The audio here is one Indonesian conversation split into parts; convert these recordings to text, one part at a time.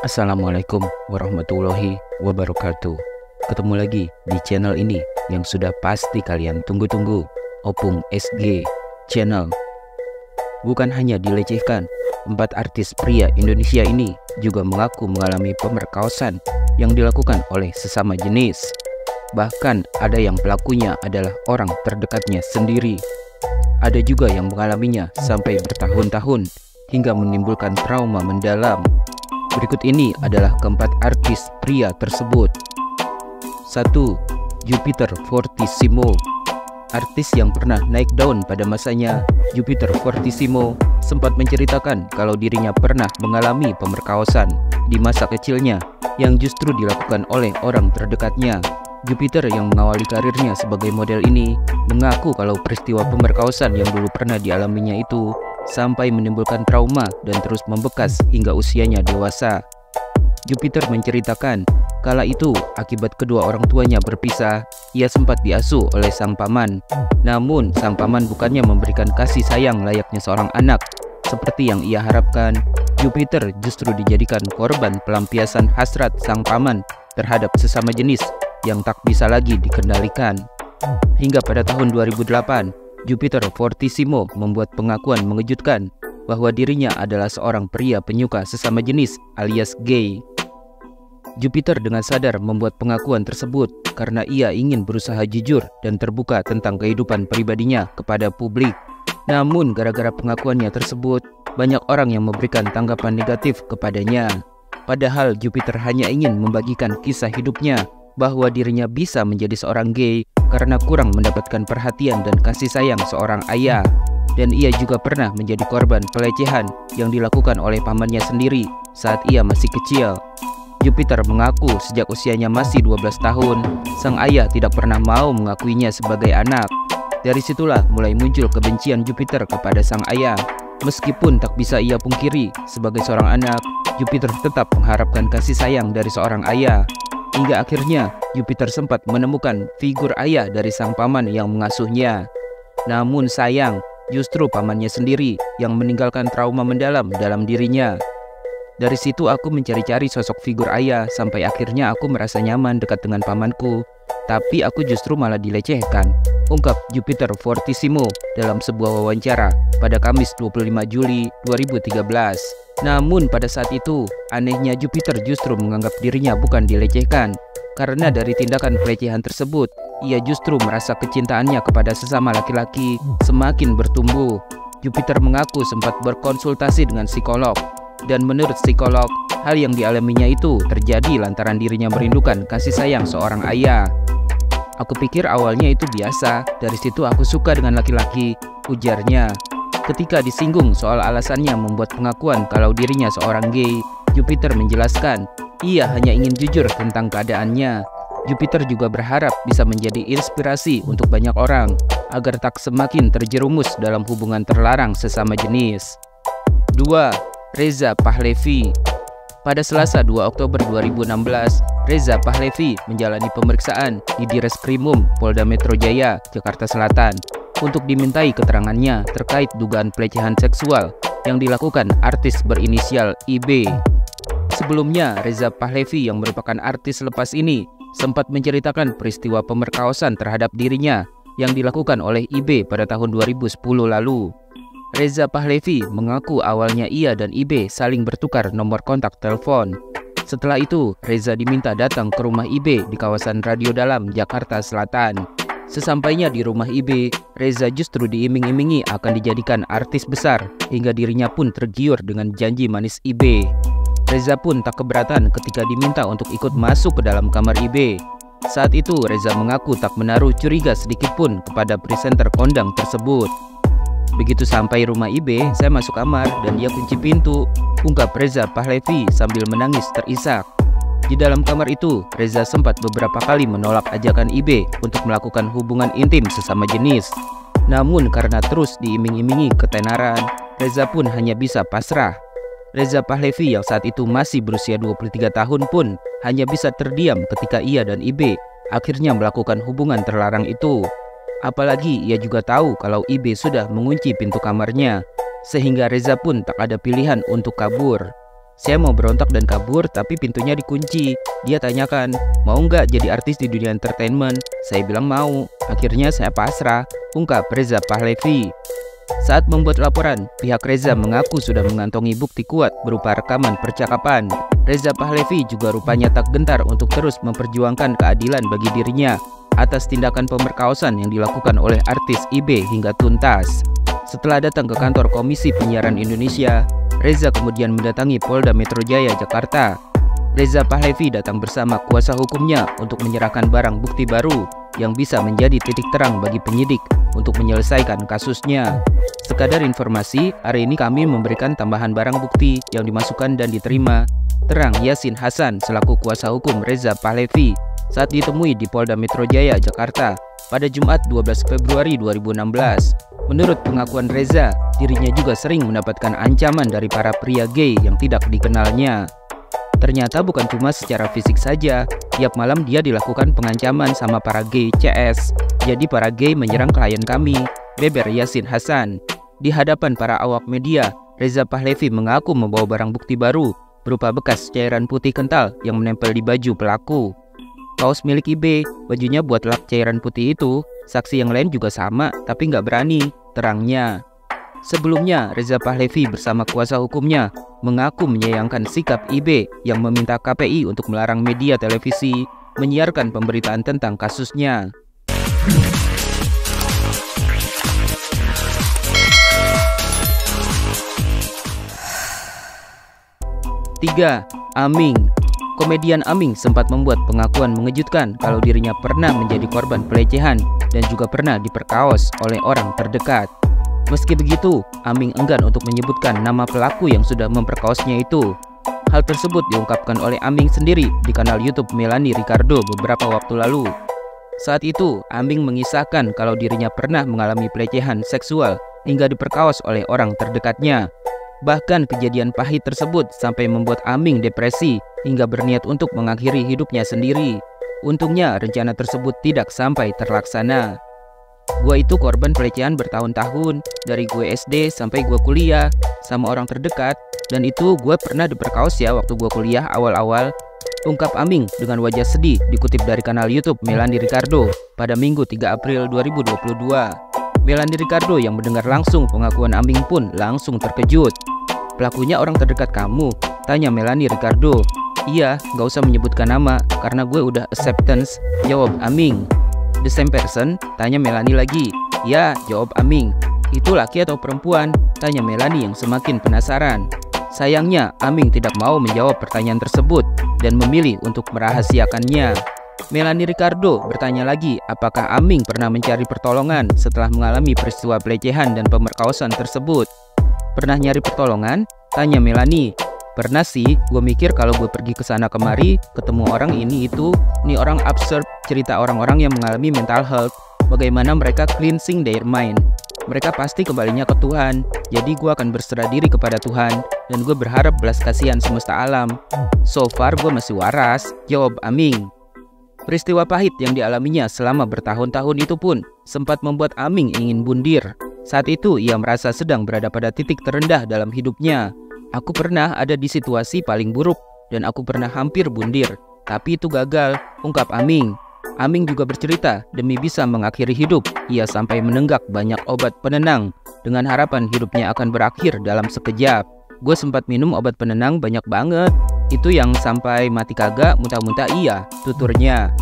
Assalamualaikum warahmatullahi wabarakatuh. Ketemu lagi di channel ini yang sudah pasti kalian tunggu-tunggu, Opung SG Channel. Bukan hanya dilecehkan, 4 artis pria Indonesia ini juga mengaku mengalami pemerkosaan yang dilakukan oleh sesama jenis. Bahkan ada yang pelakunya adalah orang terdekatnya sendiri. Ada juga yang mengalaminya sampai bertahun-tahun hingga menimbulkan trauma mendalam. Berikut ini adalah keempat artis pria tersebut. 1. Jupiter Fortissimo. Artis yang pernah naik daun pada masanya, Jupiter Fortissimo sempat menceritakan kalau dirinya pernah mengalami pemerkosaan di masa kecilnya yang justru dilakukan oleh orang terdekatnya. Jupiter yang mengawali karirnya sebagai model ini mengaku kalau peristiwa pemerkosaan yang dulu pernah dialaminya itu sampai menimbulkan trauma dan terus membekas hingga usianya dewasa. Jupiter menceritakan, kala itu akibat kedua orang tuanya berpisah, ia sempat diasuh oleh sang paman. Namun sang paman bukannya memberikan kasih sayang layaknya seorang anak seperti yang ia harapkan. Jupiter justru dijadikan korban pelampiasan hasrat sang paman terhadap sesama jenis yang tak bisa lagi dikendalikan. Hingga pada tahun 2008, Jupiter Fortissimo membuat pengakuan mengejutkan bahwa dirinya adalah seorang pria penyuka sesama jenis alias gay. Jupiter dengan sadar membuat pengakuan tersebut karena ia ingin berusaha jujur dan terbuka tentang kehidupan pribadinya kepada publik. Namun gara-gara pengakuannya tersebut, banyak orang yang memberikan tanggapan negatif kepadanya. Padahal Jupiter hanya ingin membagikan kisah hidupnya bahwa dirinya bisa menjadi seorang gay karena kurang mendapatkan perhatian dan kasih sayang seorang ayah. Dan ia juga pernah menjadi korban pelecehan yang dilakukan oleh pamannya sendiri saat ia masih kecil. Jupiter mengaku sejak usianya masih 12 tahun, sang ayah tidak pernah mau mengakuinya sebagai anak. Dari situlah mulai muncul kebencian Jupiter kepada sang ayah. Meskipun tak bisa ia pungkiri, sebagai seorang anak, Jupiter tetap mengharapkan kasih sayang dari seorang ayah. Hingga akhirnya Jupiter sempat menemukan figur ayah dari sang paman yang mengasuhnya. Namun sayang, justru pamannya sendiri yang meninggalkan trauma mendalam dalam dirinya. Dari situ aku mencari-cari sosok figur ayah sampai akhirnya aku merasa nyaman dekat dengan pamanku. Tapi aku justru malah dilecehkan, ungkap Jupiter Fortissimo dalam sebuah wawancara pada Kamis 25 Juli 2013. Namun pada saat itu, anehnya Jupiter justru menganggap dirinya bukan dilecehkan. Karena dari tindakan pelecehan tersebut, ia justru merasa kecintaannya kepada sesama laki-laki semakin bertumbuh. Jupiter mengaku sempat berkonsultasi dengan psikolog. Dan menurut psikolog, hal yang dialaminya itu terjadi lantaran dirinya merindukan kasih sayang seorang ayah. Aku pikir awalnya itu biasa, dari situ aku suka dengan laki-laki, ujarnya. Ketika disinggung soal alasannya membuat pengakuan kalau dirinya seorang gay, Jupiter menjelaskan, ia hanya ingin jujur tentang keadaannya. Jupiter juga berharap bisa menjadi inspirasi untuk banyak orang, agar tak semakin terjerumus dalam hubungan terlarang sesama jenis. 2. Reza Pahlevi. Pada Selasa 2 Oktober 2016, Reza Pahlevi menjalani pemeriksaan di Direskrimum Polda Metro Jaya, Jakarta Selatan untuk dimintai keterangannya terkait dugaan pelecehan seksual yang dilakukan artis berinisial IB. Sebelumnya, Reza Pahlevi yang merupakan artis lepas ini sempat menceritakan peristiwa pemerkosaan terhadap dirinya yang dilakukan oleh IB pada tahun 2010 lalu. Reza Pahlevi mengaku awalnya ia dan IB saling bertukar nomor kontak telepon. Setelah itu, Reza diminta datang ke rumah IB di kawasan Radio Dalam, Jakarta Selatan. Sesampainya di rumah IB, Reza justru diiming-imingi akan dijadikan artis besar hingga dirinya pun tergiur dengan janji manis IB. Reza pun tak keberatan ketika diminta untuk ikut masuk ke dalam kamar IB. Saat itu Reza mengaku tak menaruh curiga sedikit pun kepada presenter kondang tersebut. Begitu sampai rumah IB, saya masuk kamar dan dia kunci pintu, ungkap Reza Pahlevi sambil menangis terisak. Di dalam kamar itu, Reza sempat beberapa kali menolak ajakan IB untuk melakukan hubungan intim sesama jenis. Namun karena terus diiming-imingi ketenaran, Reza pun hanya bisa pasrah. Reza Pahlevi yang saat itu masih berusia 23 tahun pun hanya bisa terdiam ketika ia dan IB akhirnya melakukan hubungan terlarang itu. Apalagi ia juga tahu kalau IB sudah mengunci pintu kamarnya, sehingga Reza pun tak ada pilihan untuk kabur. Saya mau berontak dan kabur, tapi pintunya dikunci. Dia tanyakan, mau nggak jadi artis di dunia entertainment? Saya bilang mau. Akhirnya saya pasrah, ungkap Reza Pahlavi. Saat membuat laporan, pihak Reza mengaku sudah mengantongi bukti kuat berupa rekaman percakapan. Reza Pahlavi juga rupanya tak gentar untuk terus memperjuangkan keadilan bagi dirinya atas tindakan pemerkosaan yang dilakukan oleh artis IB hingga tuntas. Setelah datang ke kantor Komisi Penyiaran Indonesia, Reza kemudian mendatangi Polda Metro Jaya, Jakarta. Reza Pahlavi datang bersama kuasa hukumnya untuk menyerahkan barang bukti baru yang bisa menjadi titik terang bagi penyidik untuk menyelesaikan kasusnya. Sekadar informasi, hari ini kami memberikan tambahan barang bukti yang dimasukkan dan diterima, terang Yasin Hasan selaku kuasa hukum Reza Pahlavi saat ditemui di Polda Metro Jaya, Jakarta pada Jumat 12 Februari 2016. Menurut pengakuan Reza, dirinya juga sering mendapatkan ancaman dari para pria gay yang tidak dikenalnya. Ternyata bukan cuma secara fisik saja, tiap malam dia dilakukan pengancaman sama para gay CS. Jadi para gay menyerang klien kami, beber Yasin Hasan. Di hadapan para awak media, Reza Pahlavi mengaku membawa barang bukti baru berupa bekas cairan putih kental yang menempel di baju pelaku. Kaos milik IB, bajunya buat lap cairan putih itu. Saksi yang lain juga sama, tapi nggak berani, terangnya. Sebelumnya, Reza Pahlavi bersama kuasa hukumnya mengaku menyayangkan sikap IB yang meminta KPI untuk melarang media televisi menyiarkan pemberitaan tentang kasusnya. 3. Aming. Komedian Aming sempat membuat pengakuan mengejutkan kalau dirinya pernah menjadi korban pelecehan dan juga pernah diperkaos oleh orang terdekat. Meski begitu, Aming enggan untuk menyebutkan nama pelaku yang sudah memperkaosnya itu. Hal tersebut diungkapkan oleh Aming sendiri di kanal YouTube Melanie Ricardo beberapa waktu lalu. Saat itu, Aming mengisahkan kalau dirinya pernah mengalami pelecehan seksual hingga diperkaos oleh orang terdekatnya. Bahkan kejadian pahit tersebut sampai membuat Aming depresi hingga berniat untuk mengakhiri hidupnya sendiri. Untungnya rencana tersebut tidak sampai terlaksana. Gua itu korban pelecehan bertahun-tahun, dari gue SD sampai gue kuliah sama orang terdekat, dan itu gue pernah diperkaos ya waktu gue kuliah awal-awal, ungkap Aming dengan wajah sedih dikutip dari kanal YouTube Melanie Ricardo pada Minggu 3 April 2022. Melanie Ricardo yang mendengar langsung pengakuan Aming pun langsung terkejut. Pelakunya orang terdekat kamu? Tanya Melanie Ricardo. Iya, gak usah menyebutkan nama karena gue udah acceptance, jawab Aming. The same person? Tanya Melanie lagi. Ya, jawab Aming. Itu laki atau perempuan? Tanya Melanie yang semakin penasaran. Sayangnya, Aming tidak mau menjawab pertanyaan tersebut dan memilih untuk merahasiakannya. Melanie Ricardo bertanya lagi apakah Aming pernah mencari pertolongan setelah mengalami peristiwa pelecehan dan pemerkosaan tersebut. Pernah nyari pertolongan? Tanya Melanie. Pernah sih, gue mikir kalau gue pergi ke sana kemari, ketemu orang ini itu, nih orang absurd cerita orang-orang yang mengalami mental health, bagaimana mereka cleansing their mind. Mereka pasti kembalinya ke Tuhan, jadi gue akan berserah diri kepada Tuhan, dan gue berharap belas kasihan semesta alam. So far gue masih waras, jawab Aming. Peristiwa pahit yang dialaminya selama bertahun-tahun itu pun sempat membuat Aming ingin bundir. Saat itu ia merasa sedang berada pada titik terendah dalam hidupnya. Aku pernah ada di situasi paling buruk dan aku pernah hampir bundir, tapi itu gagal, ungkap Aming. Aming juga bercerita demi bisa mengakhiri hidup, ia sampai menenggak banyak obat penenang dengan harapan hidupnya akan berakhir dalam sekejap. Gue sempat minum obat penenang banyak banget. Itu yang sampai mati kagak, muntah-muntah iya, tuturnya.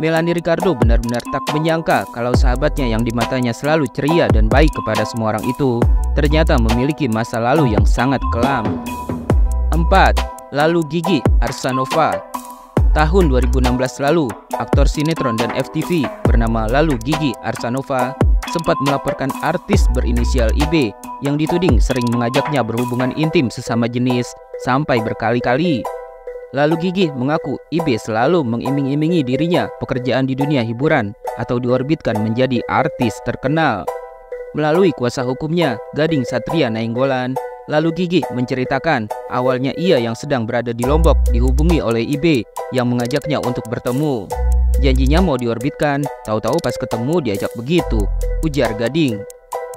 Melanie Ricardo benar-benar tak menyangka kalau sahabatnya yang di matanya selalu ceria dan baik kepada semua orang itu ternyata memiliki masa lalu yang sangat kelam. 4. Lalu Gigi Arsanova. Tahun 2016 lalu, aktor sinetron dan FTV bernama Lalu Gigi Arsanova sempat melaporkan artis berinisial IB yang dituding sering mengajaknya berhubungan intim sesama jenis sampai berkali-kali. Lalu Gigi mengaku IB selalu mengiming-imingi dirinya pekerjaan di dunia hiburan atau diorbitkan menjadi artis terkenal. Melalui kuasa hukumnya, Gading Satria Nainggolan, Lalu Gigi menceritakan awalnya ia yang sedang berada di Lombok dihubungi oleh IB yang mengajaknya untuk bertemu. Janjinya mau diorbitkan, tahu-tahu pas ketemu diajak begitu, ujar Gading.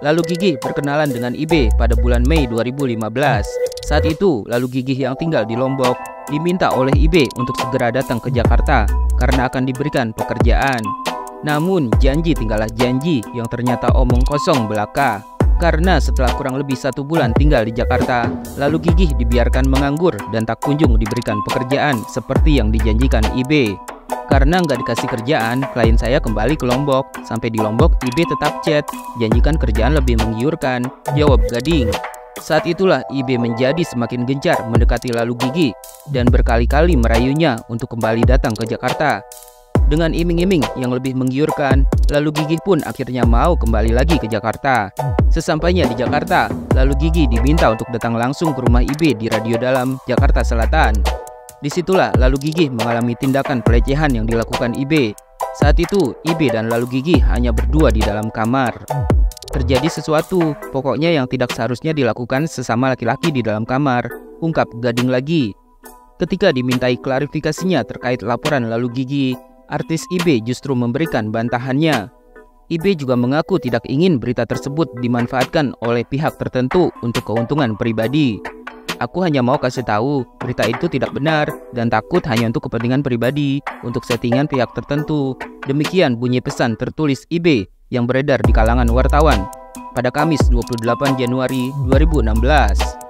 Lalu Gigi berkenalan dengan IB pada bulan Mei 2015. Saat itu, Lalu Gigih yang tinggal di Lombok diminta oleh IB untuk segera datang ke Jakarta karena akan diberikan pekerjaan. Namun, janji tinggallah janji yang ternyata omong kosong belaka. Karena setelah kurang lebih 1 bulan tinggal di Jakarta, Lalu Gigih dibiarkan menganggur dan tak kunjung diberikan pekerjaan seperti yang dijanjikan IB. Karena nggak dikasih kerjaan, klien saya kembali ke Lombok. Sampai di Lombok, IB tetap chat, janjikan kerjaan lebih menggiurkan, jawab Gading. Saat itulah IB menjadi semakin gencar mendekati Lalu Gigih dan berkali-kali merayunya untuk kembali datang ke Jakarta. Dengan iming-iming yang lebih menggiurkan, Lalu Gigih pun akhirnya mau kembali lagi ke Jakarta. Sesampainya di Jakarta, Lalu Gigih diminta untuk datang langsung ke rumah IB di Radio Dalam, Jakarta Selatan. Disitulah Lalu Gigih mengalami tindakan pelecehan yang dilakukan IB. Saat itu, IB dan Lalu Gigih hanya berdua di dalam kamar. Terjadi sesuatu, pokoknya yang tidak seharusnya dilakukan sesama laki-laki di dalam kamar, ungkap Gading lagi. Ketika dimintai klarifikasinya terkait laporan Lalu Gigih, artis IB justru memberikan bantahannya. IB juga mengaku tidak ingin berita tersebut dimanfaatkan oleh pihak tertentu untuk keuntungan pribadi. Aku hanya mau kasih tahu, berita itu tidak benar dan takut hanya untuk kepentingan pribadi, untuk settingan pihak tertentu. Demikian bunyi pesan tertulis IB yang beredar di kalangan wartawan pada Kamis 28 Januari 2016.